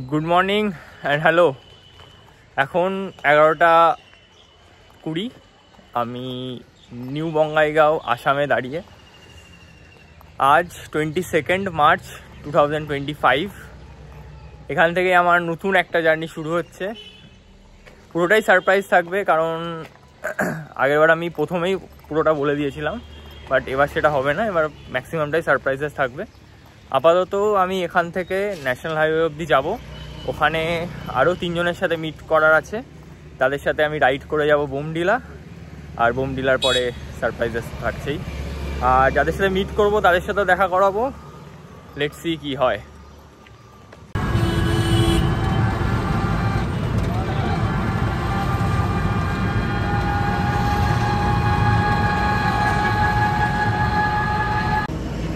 Good morning and hello এখন 11:20 আমি new Bongaigaon আসামে দাঁড়িয়ে। আজ 22 মার্চ 2025। এখান থেকে আমার নতুন একটা জার্নি শুরু হচ্ছে। পুরোটাই সারপ্রাইজ থাকবে, কারণ আগেরবার আমি প্রথমেই পুরোটা বলে দিয়েছিলাম, বাট এবার সেটা হবে না। এবার ম্যাক্সিমামটাই সারপ্রাইজেস থাকবে। আপাতত আমি এখান থেকে ন্যাশনাল হাইওয়ে অবধি যাব। ওখানে আরও 3 জনের সাথে মিট করার আছে, তাদের সাথে আমি রাইড করে যাব বোমডিলা। আর বোমডিলার পরে সারপ্রাইজেস থাকছেই। আর যাদের সাথে মিট করব তাদের সাথে দেখা করাবো। লেটস সি কি হয়।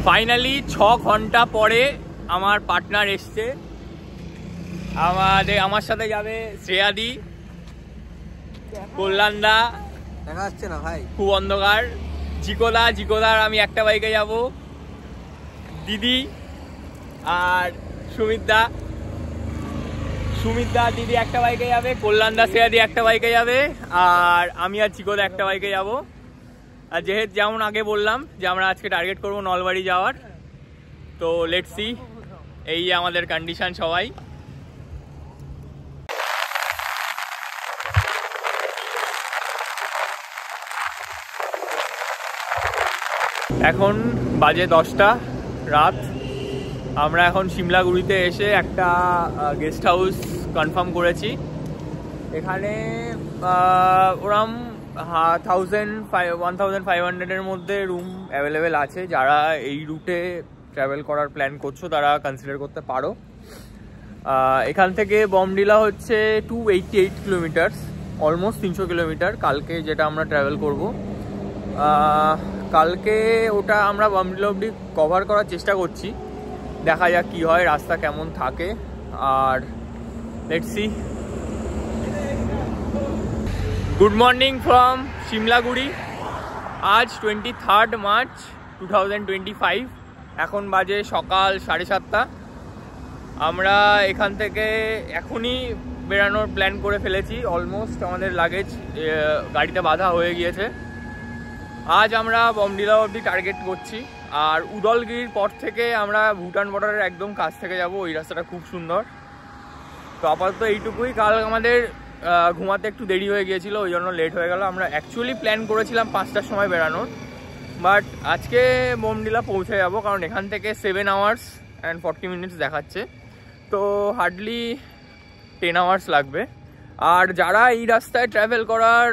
ফাইনালি 6 ঘন্টা পরে আমার পার্টনার এসছে। আমার সাথে যাবে শ্রেয়াদি, কল্যাণদা, দেখা যাচ্ছে না ভাই, খুব অন্ধকার, জিকোদার আমি একটা বাইকে যাব, দিদি আর সুমিতদা দিদি একটা বাইকে যাবে, কল্যাণদা শ্রেয়াদি একটা বাইকে যাবে, আর আমি আর জিকোদা একটা বাইকে যাব। আর যেমন আগে বললাম যে আমরা আজকে টার্গেট করব নলবাড়ি যাওয়ার। তো লেটস সি, এই আমাদের কন্ডিশন সবাই। এখন বাজে 10টা রাত। আমরা এখন সিমলাগুড়িতে এসে একটা গেস্ট হাউস কনফার্ম করেছি। এখানে ওরম 1500-এর মধ্যে রুম অ্যাভেলেবেল আছে। যারা এই রুটে ট্রাভেল করার প্ল্যান করছো তারা কনসিডার করতে পারো। এখান থেকে বোমডিলা হচ্ছে 288 কিলোমিটার, অলমোস্ট 300 কিলোমিটার। কালকে যেটা আমরা ট্রাভেল করব, কালকে ওটা আমরা বোমডিলা অবধি কভার করার চেষ্টা করছি। দেখা যাক কি হয়, রাস্তা কেমন থাকে। আর let's see. Good morning from Simlaguri. আজ 23 মার্চ 2025। এখন বাজে সকাল 7:30। আমরা এখান থেকে এখনই বেরানোর প্ল্যান করে ফেলেছি। অলমোস্ট আমাদের লাগেজ গাড়িতে বাঁধা হয়ে গিয়েছে। আজ আমরা বোমডিলা অবধি টার্গেট করছি। আর উদলগিরির পর থেকে আমরা ভুটান বর্ডারের একদম কাছ থেকে যাব। ওই রাস্তাটা খুব সুন্দর। তো আপাতত এইটুকুই। কাল আমাদের ঘুমাতে একটু দেরি হয়ে গিয়েছিল, ওই জন্য লেট হয়ে গেল। আমরা অ্যাকচুয়ালি প্ল্যান করেছিলাম 5টার সময় বেরানোর, বাট আজকে বোমডিলা পৌঁছে যাব, কারণ এখান থেকে 7 hours and 40 minutes দেখাচ্ছে। তো হার্ডলি 10 hours লাগবে। আর যারা এই রাস্তায় ট্রাভেল করার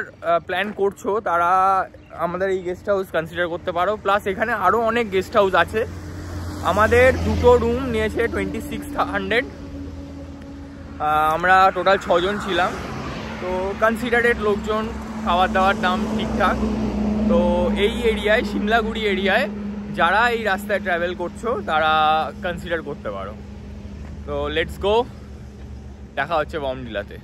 প্ল্যান করছো তারা আমাদের এই গেস্ট হাউস কনসিডার করতে পারো। প্লাস এখানে আরও অনেক গেস্ট হাউস আছে। আমাদের 2টো রুম নিয়েছে 2600। আমরা টোটাল 6 জন ছিলাম। তো কনসিডারেড লোকজন, খাবার দাবার দাম ঠিকঠাক। তো এই এরিয়ায়, সিমলাগুড়ি এরিয়ায় যারা এই রাস্তায় ট্রাভেল করছো তারা কনসিডার করতে পারো। তো লেটস গো, দেখা হচ্ছে বোমডিলাতে।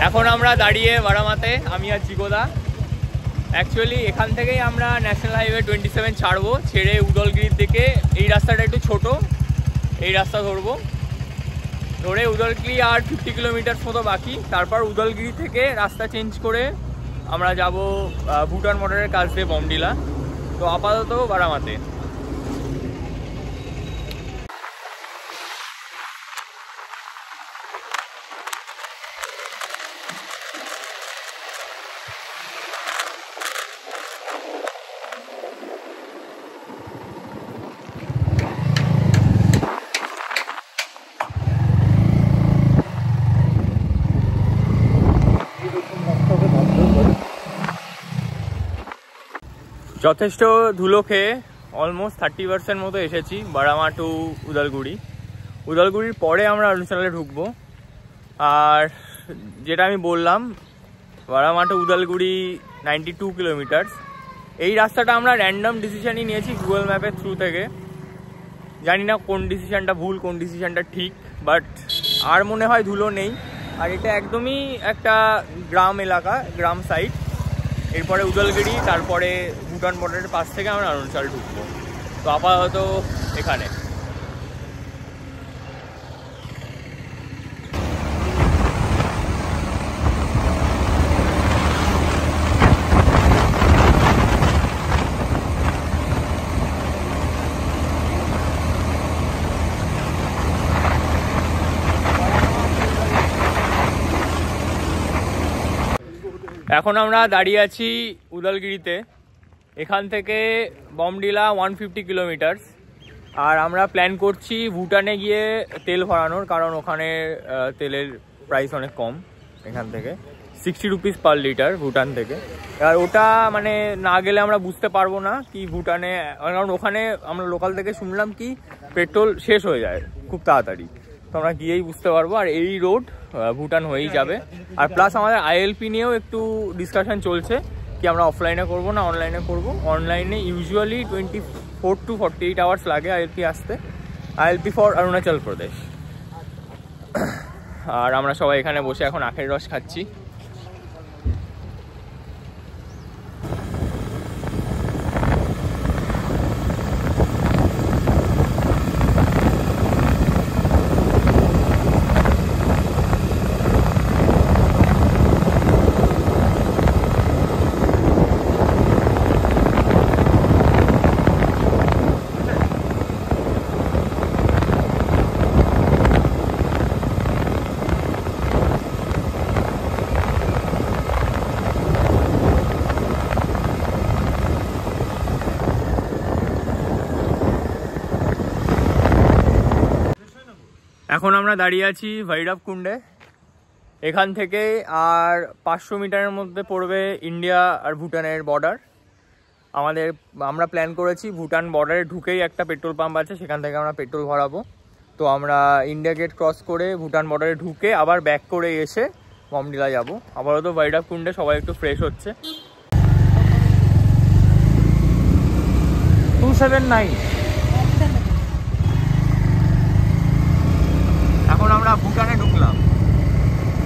এখন আমরা দাঁড়িয়ে বারামাতে, আমি আর জিকোদা। অ্যাকচুয়ালি এখান থেকেই আমরা ন্যাশনাল হাইওয়ে 27 ছাড়বো, ছেড়ে উদলগিরির দিকে। এই রাস্তাটা একটু ছোট, এই রাস্তা ধরে উদলগিরি আর 50 কিলোমিটার মতো বাকি। তারপর উদলগিরি থেকে রাস্তা চেঞ্জ করে আমরা যাব ভুটান বর্ডারের কাছ দিয়ে বোমডিলা। তো আপাতত বারামাতে। যথেষ্ট ধুলো খেয়ে অলমোস্ট 30% মতো এসেছি বারামা টু উদলগুড়ির পরে আমরা অরুণাচলে ঢুকবো। আর যেটা আমি বললাম, বারামা টু উদলগুড়ি 92 কিলোমিটার। এই রাস্তাটা আমরা র্যান্ডম ডিসিশনই নিয়েছি গুগল ম্যাপের থ্রু থেকে। জানি না কোন ডিসিশনটা ভুল কোন ডিসিশনটা ঠিক, বাট আর মনে হয় ধুলো নেই। আর এটা একদমই একটা গ্রাম এলাকা, গ্রাম সাইড। এরপরে উদলগিরি, তারপরে ভুটান বর্ডারের পাশ থেকে আমরা অরুণাচল ঢুকবো। তো আপাতত এখানে এখন আমরা দাঁড়িয়ে আছি উদলগিরিতে। এখান থেকে বমডিলা 150 কিলোমিটার। আর আমরা প্ল্যান করছি ভুটানে গিয়ে তেল ভরানোর, কারণ ওখানে তেলের প্রাইস অনেক কম। এখান থেকে 60 রুপিস পার লিটার ভুটান থেকে। আর ওটা মানে না গেলে আমরা বুঝতে পারবো না কি ভুটানে, কারণ ওখানে আমরা লোকাল থেকে শুনলাম কি পেট্রোল শেষ হয়ে যায় খুব তাড়াতাড়ি। তো আমরা গিয়েই বুঝতে পারবো। আর এই রোড ভুটান হয়েই যাবে। আর প্লাস আমাদের আইএলপি নিয়েও একটু ডিসকাশন চলছে কি আমরা অফলাইনে করবো না অনলাইনে করবো। অনলাইনে ইউজুয়ালি 24 to 48 আওয়ার্স লাগে আইএলপি আসতে। ILP for Arunachal Pradesh. আর আমরা সবাই এখানে বসে এখন আখের রস খাচ্ছি। এখন আমরা দাঁড়িয়ে আছি ভৈরব কুণ্ডে। এখান থেকে আর 500 মিটারের মধ্যে পড়বে ইন্ডিয়া আর ভুটানের বর্ডার। আমরা প্ল্যান করেছি ভুটান বর্ডারে ঢুকেই একটা পেট্রোল পাম্প আছে, সেখান থেকে আমরা পেট্রোল ভরাবো। তো আমরা ইন্ডিয়া গেট ক্রস করে ভুটান বর্ডারে ঢুকে আবার ব্যাক করে এসে বমডিলা যাব। আপাতত ভৈরব কুণ্ডে সবাই একটু ফ্রেশ হচ্ছে। 279। এখন আমরা ভুটানে ঢুকলাম।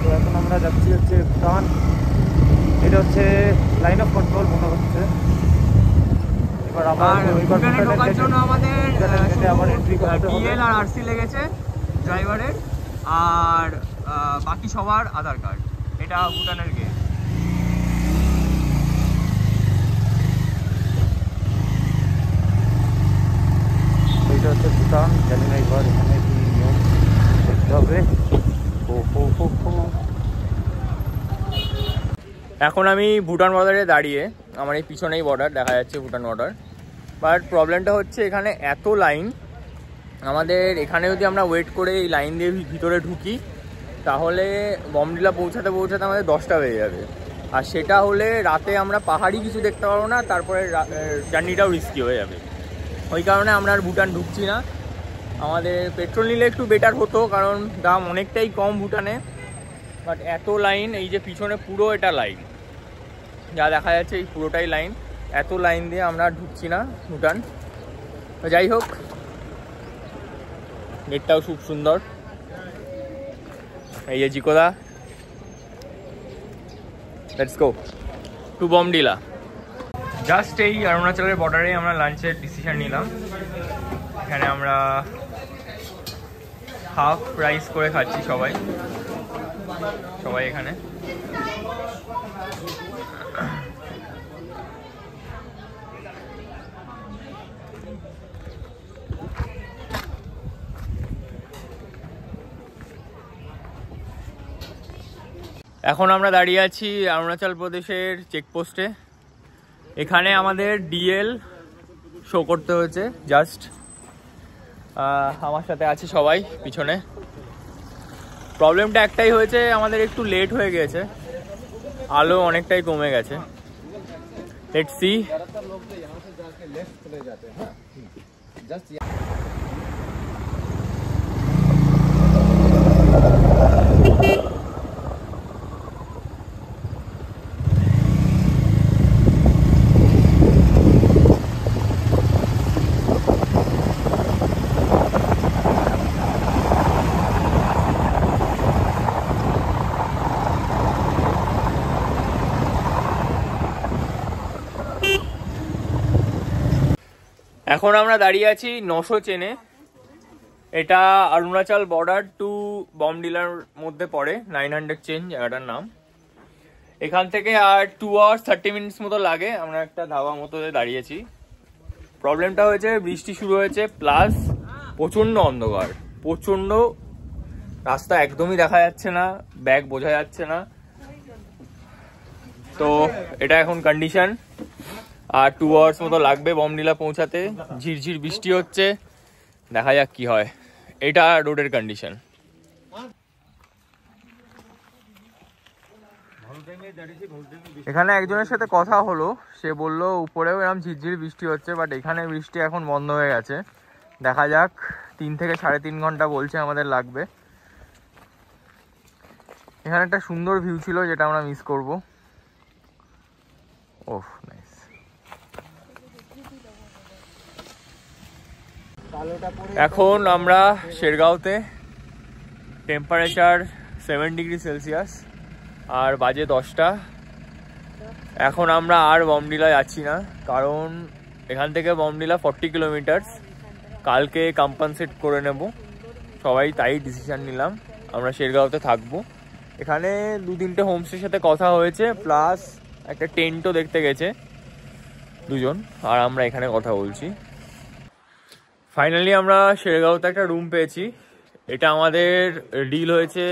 তো এখন আমরা যাচ্ছি হচ্ছে ভুটান। এটা হচ্ছে লাইন অফ কন্ট্রোল মনে হচ্ছে। এবার ভুটানে ঢোকার জন্য আমাদের এন্ট্রি করতে হবে। ডিএল আর আরসি লেগেছে ড্রাইভারের, আর বাকি সবার আধার কার্ড। এটা ভুটানের গেট। এটা হচ্ছে ভুটান। জানি না এবার এখানে কি নিয়ম করতে হবে। এখন আমি ভুটান বর্ডারে দাঁড়িয়ে, আমার এই পিছনেই বর্ডার দেখা যাচ্ছে ভুটান বর্ডার। বাট প্রবলেমটা হচ্ছে এখানে এত লাইন। আমাদের এখানে যদি আমরা ওয়েট করে এই লাইন দিয়ে ভিতরে ঢুকি তাহলে বমডিলা পৌঁছাতে পৌঁছাতে আমাদের 10টা বেজে যাবে। আর সেটা হলে রাতে আমরা পাহাড়ি কিছু দেখতে পারবো না, তারপরে জার্নিটাও রিস্কি হয়ে যাবে। ওই কারণে আমরা আর ভুটান ঢুকছি না। আমাদের পেট্রোল নিলে একটু বেটার হতো, কারণ দাম অনেকটাই কম ভুটানে। বাট এত লাইন, এই যে পিছনে পুরো এটা লাইন, যা দেখা যাচ্ছে এই পুরোটাই লাইন। এত লাইন দিয়ে আমরা ঢুকছি না ভুটান। তো যাই হোক, গেটটাও খুব সুন্দর। এই যে জিকোদা, let's go to Bomdila. Just এই অরুণাচলের বর্ডারে আমরা লাঞ্চের ডিসিশন নিলাম। এখানে আমরা হাফ রাইস করে খাচ্ছি সবাই এখানে। এখন আমরা দাঁড়িয়ে আছি অরুণাচল প্রদেশের চেকপোস্টে। এখানে আমাদের ডিএল শো করতে হয়েছে জাস্ট। আমার সাথে আছে সবাই পিছনে। প্রবলেমটা একটাই হয়েছে, আমাদের একটু লেট হয়ে গেছে, আলো অনেকটাই কমে গেছে। Let's see. এখন আমরা দাঁড়িয়ে আছি 900 চেনে। এটা অরুণাচল বর্ডার টু বমডিলার মধ্যে পড়ে। 900 চেন জায়গাটার নাম। এখান থেকে আর 2 hours 30 minutes মতো লাগে। আমরা একটা ধাবা মতো দাঁড়িয়েছি। প্রবলেমটা হয়েছে বৃষ্টি শুরু হয়েছে, প্লাস প্রচন্ড অন্ধকার, প্রচন্ড রাস্তা একদমই দেখা যাচ্ছে না, ব্যাগ বোঝা যাচ্ছে না। তো এটা এখন কন্ডিশন। আর 2 hours মতো লাগবে বমডিলা পৌঁছাতে। ঝিরঝির বৃষ্টি হচ্ছে, দেখা যাক কি হয়। এটা রোডের কন্ডিশন। এখানে একজনের সাথে কথা হলো, সে বলল উপরেও এরকম ঝিরঝির বৃষ্টি হচ্ছে, বাট এখানে বৃষ্টি এখন বন্ধ হয়ে গেছে। দেখা যাক, 3 থেকে 3.5 ঘন্টা বলছে আমাদের লাগবে। এখানে একটা সুন্দর ভিউ ছিল যেটা আমরা মিস করবো। ওহ নাইস। এখন আমরা শেরগাঁওতে, টেম্পারেচার 7 ডিগ্রি সেলসিয়াস, আর বাজে 10টা। এখন আমরা আর বমডিলা যাচ্ছি না, কারণ এখান থেকে বমডিলা 40 কিলোমিটার। কালকে কম্পেনসেট করে নেব সবাই, তাই ডিসিশন নিলাম আমরা শেরগাঁওতে থাকবো। এখানে 2-3টে হোমস্টের সাথে কথা হয়েছে, প্লাস একটা টেন্টও দেখতে গেছে দুজন, আর আমরা এখানে কথা বলছি। ফাইনালি আমরা শেরগাঁওতে একটা রুম পেয়েছি। এটা আমাদের ডিল হয়েছে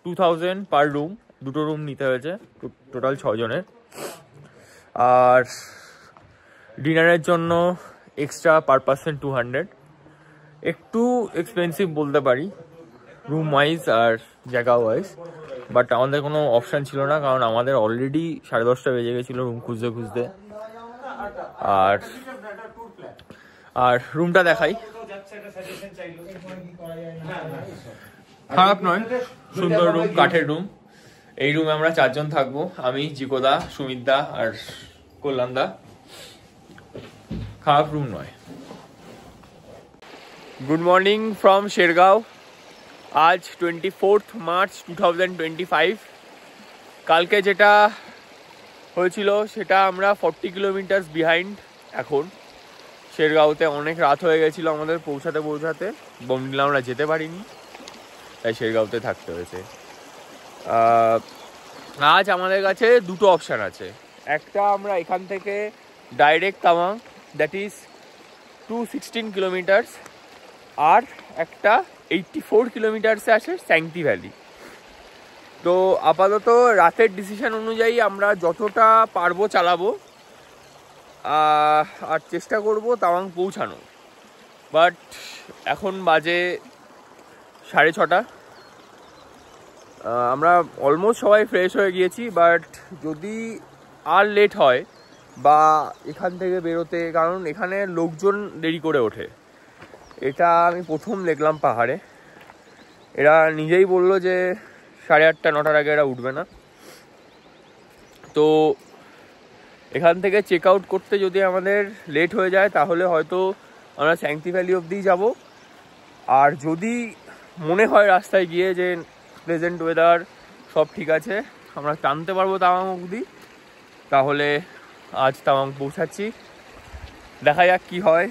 2000 পার রুম। 2টো রুম নিতে হয়েছে, টোটাল 6 জনের। আর ডিনারের জন্য এক্সট্রা পার পার্সন 200। একটু এক্সপেন্সিভ বলতে পারি রুম ওয়াইজ আর জায়গা ওয়াইজ, বাট আমাদের কোনো অপশান ছিল না, কারণ আমাদের অলরেডি 10:30 বেজে গেছিলো রুম খুঁজতে খুঁজতে। আর রুমটা দেখাই, খারাপ নয়, সুন্দর রুম, কাঠের রুম। এই রুমে আমরা 4 জন থাকবো, আমি, জিকোদা, সুমিতদা আর কল্যাণদা। খারাপ রুম নয়। Good morning from Shergaon. আজ 24 মার্চ 2025। কালকে যেটা হয়েছিল সেটা আমরা 40 কিলোমিটার বিহাইন্ড। এখন শেরগাঁওতে অনেক রাত হয়ে গেছিলো আমাদের পৌঁছাতে বমডিলা আমরা যেতে পারিনি, তাই শেরগাঁওতে থাকতে হয়েছে। আজ আমাদের কাছে 2টো অপশান আছে। একটা, আমরা এখান থেকে direct Tawang, that is 216 kilometre. আর একটা 84 কিলোমিটারসে আসে স্যাংতি ভ্যালি। তো আপাতত রাতের ডিসিশন অনুযায়ী আমরা যতটা পারবো চালাবো, আর চেষ্টা করব তাওয়াং পৌঁছানো। বাট এখন বাজে 6:30। আমরা অলমোস্ট সবাই ফ্রেশ হয়ে গিয়েছি, বাট যদি আর লেট হয় বা এখান থেকে বেরোতে, কারণ এখানে লোকজন দেরি করে ওঠে। এটা আমি প্রথম দেখলাম পাহাড়ে। এরা নিজেই বললো যে 8:30-9টার আগে এরা উঠবে না। তো এখান থেকে চেক আউট করতে যদি আমাদের লেট হয়ে যায়, তাহলে হয়তো আমরা স্যাংতি ভ্যালি অবধিই যাব। আর যদি মনে হয় রাস্তায় গিয়ে যে প্লেজেন্ট ওয়েদার, সব ঠিক আছে, আমরা টানতে পারবো তাওয়াং অবধি, তাহলে আজ তাওয়াং পৌঁছাচ্ছি। দেখা যাক কি হয়।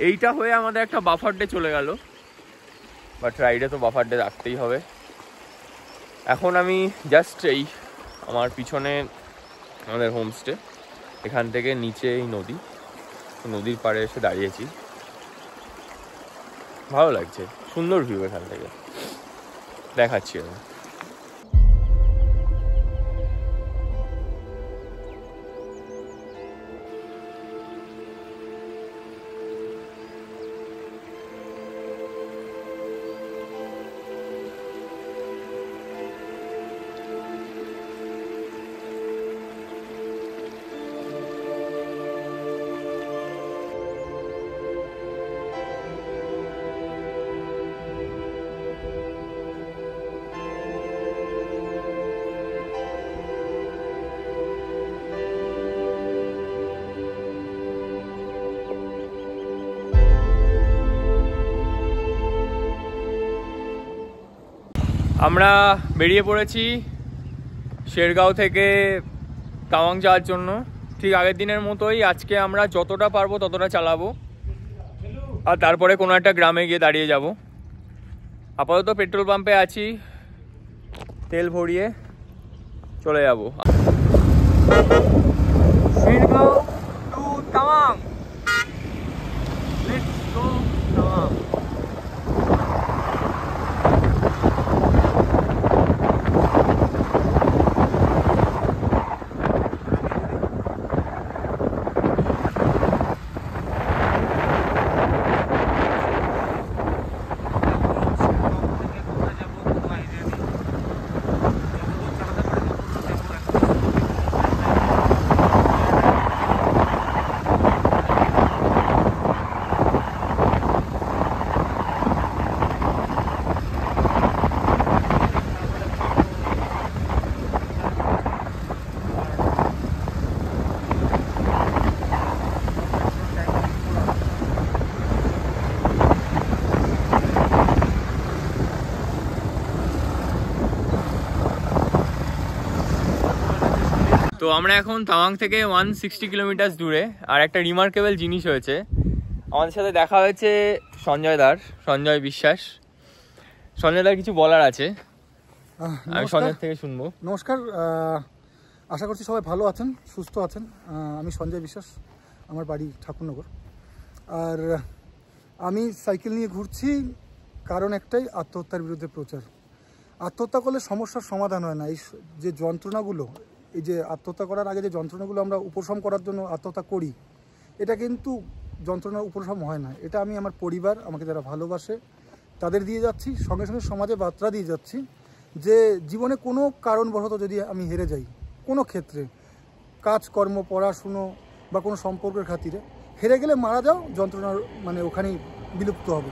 এইটা হয়ে আমাদের একটা বাফার ডে চলে গেল, বাট রাইডে তো বাফার ডে রাখতেই হবে। এখন আমি জাস্ট এই আমার পিছনে আমাদের হোমস্টে, এখান থেকে নিচে এই নদীর পাড়ে এসে দাঁড়িয়েছি। ভালো লাগছে, সুন্দর ভিউ এখান থেকে, দেখাচ্ছি আমি। আমরা বেরিয়ে পড়েছি শেরগাঁও থেকে তাওয়াং যাওয়ার জন্য। ঠিক আগের দিনের মতোই আজকে আমরা যতটা পারবো ততটা চালাবো, আর তারপরে কোনো একটা গ্রামে গিয়ে দাঁড়িয়ে যাব। আপাতত পেট্রোল পাম্পে আছি, তেল ভরিয়ে চলে যাব। Shergaon to Tawang, let's go Tawang. তো আমরা এখন তাওয়াং থেকে 160 কিলোমিটার দূরে। আর একটা রিমার্কেবল জিনিস হয়েছে, আমাদের সাথে দেখা হয়েছে সঞ্জয় বিশ্বাস। সঞ্জয়দার কিছু বলার আছে, আমি সঞ্জয় থেকে শুনবো। নমস্কার, আশা করছি সবাই ভালো আছেন, সুস্থ আছেন। আমি সঞ্জয় বিশ্বাস, আমার বাড়ি ঠাকুরনগর। আর আমি সাইকেল নিয়ে ঘুরছি কারণ একটাই, আত্মহত্যার বিরুদ্ধে প্রচার। আত্মহত্যা করলে সমস্যার সমাধান হয় না। এই যে যন্ত্রণাগুলো, এই যে আত্মহত্যা করার আগে যে যন্ত্রণাগুলো আমরা উপশম করার জন্য আত্মহত্যা করি, এটা কিন্তু যন্ত্রণার উপশম হয় না। এটা আমি আমার পরিবার, আমাকে যারা ভালোবাসে তাদের দিয়ে যাচ্ছি, সঙ্গে সঙ্গে সমাজে বার্তা দিয়ে যাচ্ছি যে জীবনে কোনো কারণবশত যদি আমি হেরে যাই, কোনো ক্ষেত্রে কাজকর্ম, পড়াশুনো বা কোনো সম্পর্কের খাতিরে হেরে গেলে মারা যাও, যন্ত্রণার মানে ওখানেই বিলুপ্ত হবে।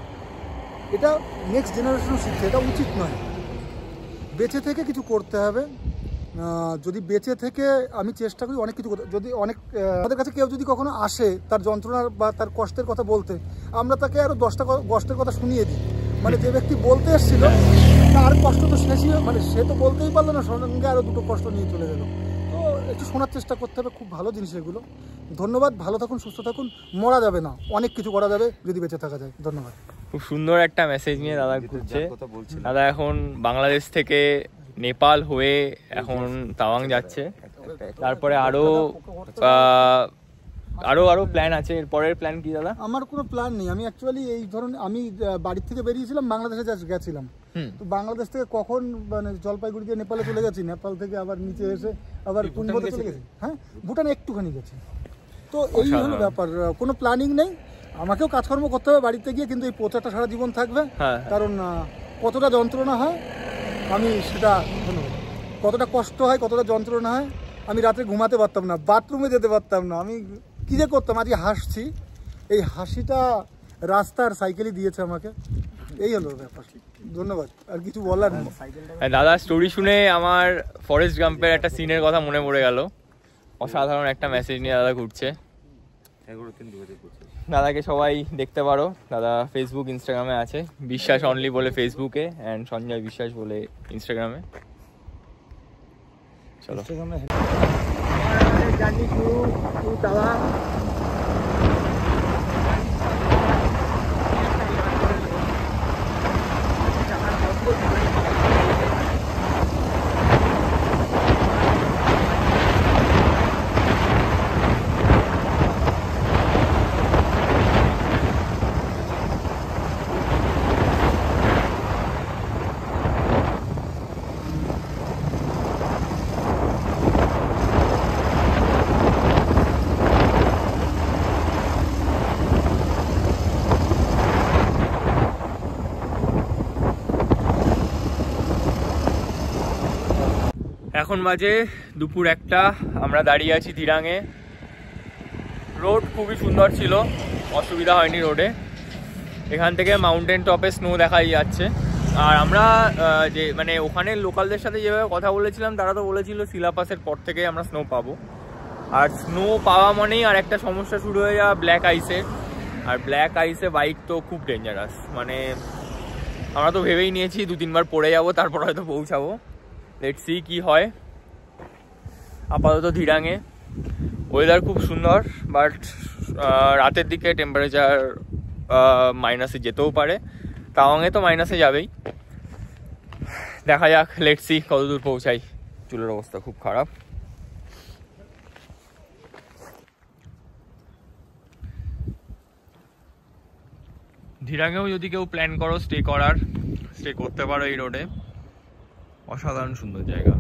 এটা নেক্সট জেনারেশনও শিখছে, এটা উচিত নয়। বেঁচে থেকে কিছু করতে হবে। যদি বেঁচে থেকে আমি চেষ্টা করি অনেক কিছু করতে, যদি আমাদের কাছে কেউ যদি কখনো আসে তার যন্ত্রণার বা তার কষ্টের কথা বলতে, আমরা তাকে আরও 10টা কষ্টের কথা শুনিয়ে দিই। মানে যে ব্যক্তি বলতে এসেছিল তার কষ্ট তো শেষই, মানে সে তো বলতেই পারলো না, সঙ্গে আরও 2টো কষ্ট নিয়ে চলে গেল। তো একটু শোনার চেষ্টা করতে হবে, খুব ভালো জিনিস এগুলো। ধন্যবাদ, ভালো থাকুন, সুস্থ থাকুন। মরা যাবে না, অনেক কিছু করা যাবে যদি বেঁচে থাকা যায়। ধন্যবাদ। খুব সুন্দর একটা মেসেজ নিয়ে দাদা ঘুরছে। দাদা এখন বাংলাদেশ থেকে নেপাল হয়ে এখন তাওয়াং যাচ্ছে, তারপরে আরো প্ল্যান আছে। এর পরের প্ল্যান কি দাদা? আমার কোনো প্ল্যান নেই। আমি অ্যাকচুয়ালি এই ধরনের, আমি বাড়ির থেকে বেরিয়েছিলাম, বাংলাদেশে গেছিলাম। তো বাংলাদেশ থেকে কখন মানে জলপাইগুড়ি দিয়ে নেপালে চলে গেছি, নেপাল থেকে আবার নিচে এসে আবার কুম্ভতে চলে গেছি। হ্যাঁ, ভুটানে একটুখানি গেছি। তো এই হলো ব্যাপার, কোনো প্ল্যানিং নেই। আমাকেও কাজকর্ম করতে হবে বাড়িতে গিয়ে, কিন্তু এই প্রচারটা সারা জীবন থাকবে। কারণ কতটা যন্ত্রণা হয় আমি সেটা, কতটা কষ্ট হয়, কতটা যন্ত্রণা হয়। আমি রাতে ঘুমাতে পারতাম না, বাথরুমে যেতে পারতাম না, আমি কী যে করতাম। আজকে হাসছি, এই হাসিটা রাস্তার সাইকেলই দিয়েছে আমাকে। এই হলো ব্যাপার। ধন্যবাদ, আর কিছু বলার নেই। দাদা স্টোরি শুনে আমার ফরেস্ট গাম্পের একটা সিনের কথা মনে পড়ে গেল। অসাধারণ একটা মেসেজ নিয়ে দাদা ঘুরছে। দাদাকে সবাই দেখতে পারো, দাদা ফেসবুক ইনস্টাগ্রামে আছে, বিশ্বাস অনলি বলে ফেসবুকে, অ্যান্ড সঞ্জয় বিশ্বাস বলে ইনস্টাগ্রামে। চলো জার্নি টু তাওয়াং। এখন বাজে দুপুর 1টা, আমরা দাঁড়িয়ে আছি দিরাঙে। রোড খুবই সুন্দর ছিল, অসুবিধা হয়নি রোডে। এখান থেকে মাউন্টেন টপে স্নো দেখাই যাচ্ছে। আর আমরা যে মানে ওখানে লোকালদের সাথে যেভাবে কথা বলেছিলাম, তারা তো বলেছিল সিলাপাসের পর থেকে আমরা স্নো পাবো। আর স্নো পাওয়া মানেই আর একটা সমস্যা শুরু হয়ে যাওয়া, ব্ল্যাক আইসের। আর ব্ল্যাক আইসে বাইক তো খুব ডেঞ্জারাস। মানে আমরা তো ভেবেই নিয়েছি 2-3 বার পড়ে যাবো, তারপর হয়তো পৌঁছাবো। লেটস সি কি হয়। আপাতত দিরাঙে ওয়েদার খুব সুন্দর, বাট রাতের দিকে টেম্পারেচার মাইনাসে যেতেও পারে। তাওয়াংয়ে তো মাইনাসে যাবেই, দেখা যাক, লেটস সি কতদূর পৌঁছাই। চুলের অবস্থা খুব খারাপ। ধিরাঙেও যদি কেউ প্ল্যান করো স্টে করতে পারো এই রোডে, অসাধারণ সুন্দর জায়গা।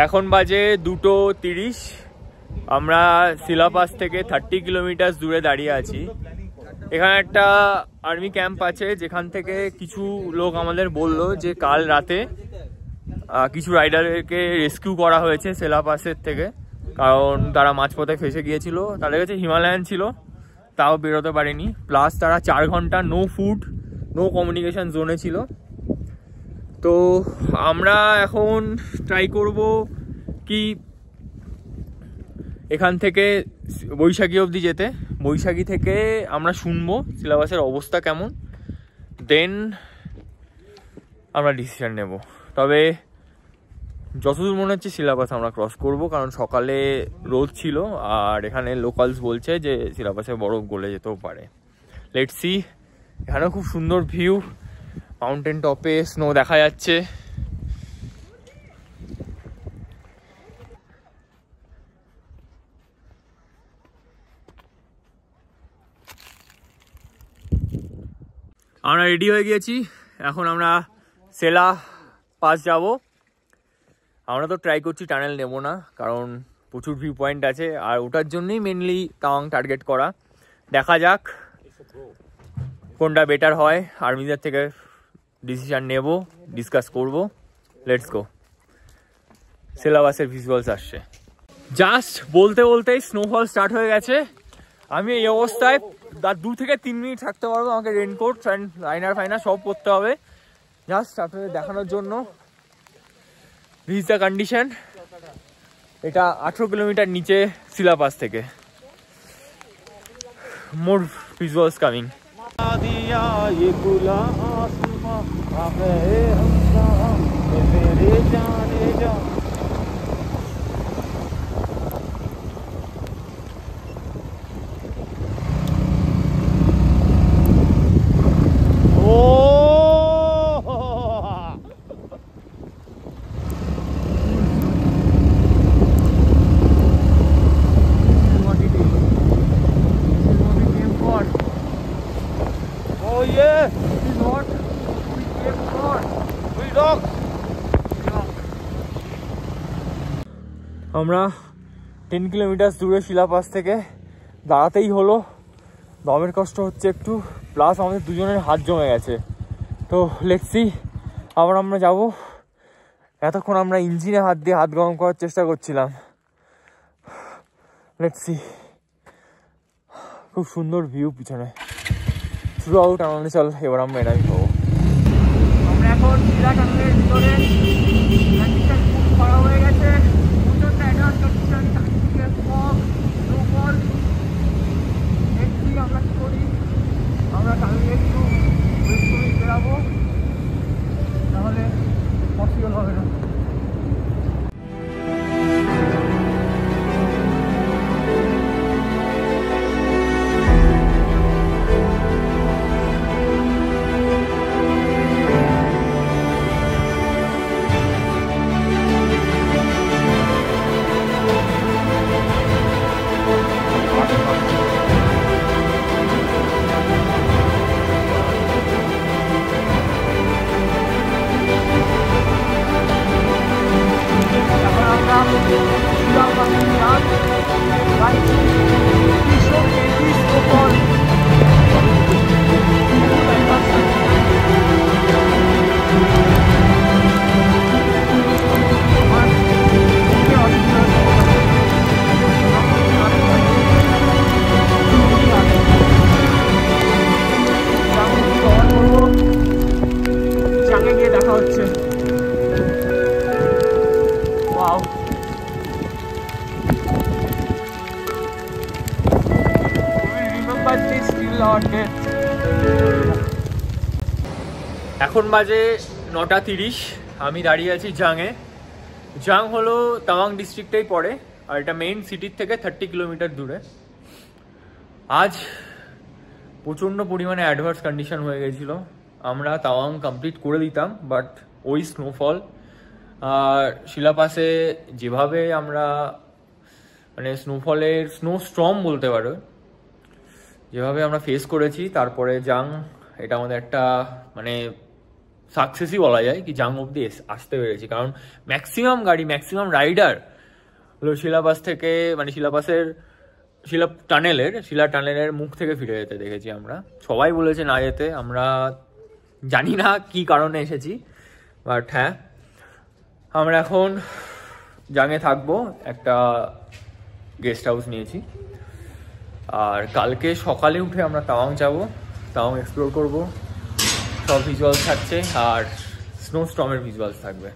এখন বাজে 2:30। আমরা সিলাপাস থেকে 30 কিলোমিটার দূরে দাঁড়িয়ে আছি। এখানে একটা আর্মি ক্যাম্প আছে, যেখান থেকে কিছু লোক আমাদের বলল যে কাল রাতে কিছু রাইডারকে রেস্কিউ করা হয়েছে সিলাপাসের থেকে, কারণ তারা মাঝপথে ফেসে গিয়েছিল। তাদের কাছে হিমালয়ান ছিল, তাও বেরোতে পারেনি। প্লাস তারা 4 ঘন্টা নো ফুড নো কমিউনিকেশন জোনে ছিল। তো আমরা এখন ট্রাই করব কি এখান থেকে বৈশাখী অবধি যেতে। বৈশাখী থেকে আমরা শুনবো সিলেবাসের অবস্থা কেমন, দেন আমরা ডিসিশন নেব। তবে যতদূর মনে হচ্ছে সিলেবাস আমরা ক্রস করব, কারণ সকালে রোদ ছিল আর এখানে লোকালস বলছে যে সিলেবাসে বরফ গলে যেতেও পারে। Let's see. এখানেও খুব সুন্দর ভিউ, মাউন্টেন টপে স্নো দেখা যাচ্ছে। আমরা রেডি হয়ে গিয়েছি, এখন আমরা সেলা পাস যাব। আমরা তো ট্রাই করছি টানেল নেব না, কারণ প্রচুর ভিউ পয়েন্ট আছে আর ওটার জন্যই মেনলি তাওয়াং টার্গেট করা। দেখা যাক কোনটা বেটার হয়, আর্মিদের থেকে ডিসিশন নেব, ডিসকাস করব। Let's go. সিলেবাসের ভিজুয়ালস আসছে। জাস্ট বলতে বলতেই স্নোফল স্টার্ট হয়ে গেছে। আমি এই অবস্থায় 2 থেকে 3 মিনিট থাকতে পারবো। আমাকে রেনকোট অ্যান্ড লাইনার ফাইনার সব পরতে হবে, জাস্ট আপনাদের দেখানোর জন্য। This the condition. এটা 18 কিলোমিটার নিচে সিলাপাস থেকে। মোর ভিজুয়ালস কামিং। আমরা 10 কিলোমিটার দূরে শিলাপাস থেকে দাঁড়াতেই হলো। দমের কষ্ট হচ্ছে একটু, প্লাস আমাদের দুজনের হাত জমে গেছে। তো লেটস সি। আবার আমরা যাব। এতক্ষণ আমরা ইঞ্জিনে হাত দিয়ে হাত গরম করার চেষ্টা করছিলাম। Let's see. খুব সুন্দর ভিউ পিছনে থ্রু আউট। আমাদের চল এবার আমরা এনার্জি পাবো। আমরা এখন শিলা টানেলের ভিতরে কন্ডিশন খুব খারাপ হয়ে গেছে, প্রচণ্ড অ্যাডভান্স কন্ডিশন, চারদিকে ফগ, স্নোফল। নেক্সট আমরা কী করি, আমরা টানেলে একটু ওয়েট করে বেরাবো, তাহলে পসিবল হবে না। দেখা হচ্ছে। Wow. Remember this till our death. এখন বাজে 9:30, আমি দাঁড়িয়ে আছি জাংয়ে। জাং হলো তাওয়াং ডিস্ট্রিক্টেই পড়ে, আর এটা মেইন সিটির থেকে 30 কিলোমিটার দূরে। আজ প্রচণ্ড পরিমাণে অ্যাডভার্স কন্ডিশন হয়ে গেছিলো, আমরা তাওয়াং কমপ্লিট করে দিতাম, বাট ওই স্নোফল আর শিলাপাসে যেভাবে আমরা মানে স্নোফলের স্নো স্টর্ম বলতে পারো যেভাবে আমরা ফেস করেছি, তারপরে জাং এটা আমাদের একটা মানে সাকসেসই বলা যায় কি জাং অব্দি আসতে পেরেছি, কারণ ম্যাক্সিমাম গাড়ি ম্যাক্সিমাম রাইডার হলো শিলাপাস থেকে মানে শিলা টানেলের মুখ থেকে ফিরে যেতে দেখেছি আমরা। সবাই বলেছে না যেতে, আমরা জানি না কি কারণে এসেছি, বাট হ্যাঁ আমরা এখন জাংয়ে থাকবো, একটা গেস্ট হাউস নিয়েছি, আর কালকে সকালে উঠে আমরা তাওয়াং যাবো, তাওয়াং এক্সপ্লোর করবো, সব ভিজুয়ালস থাকছে আর স্নো স্টর্মের ভিজুয়ালস থাকবে।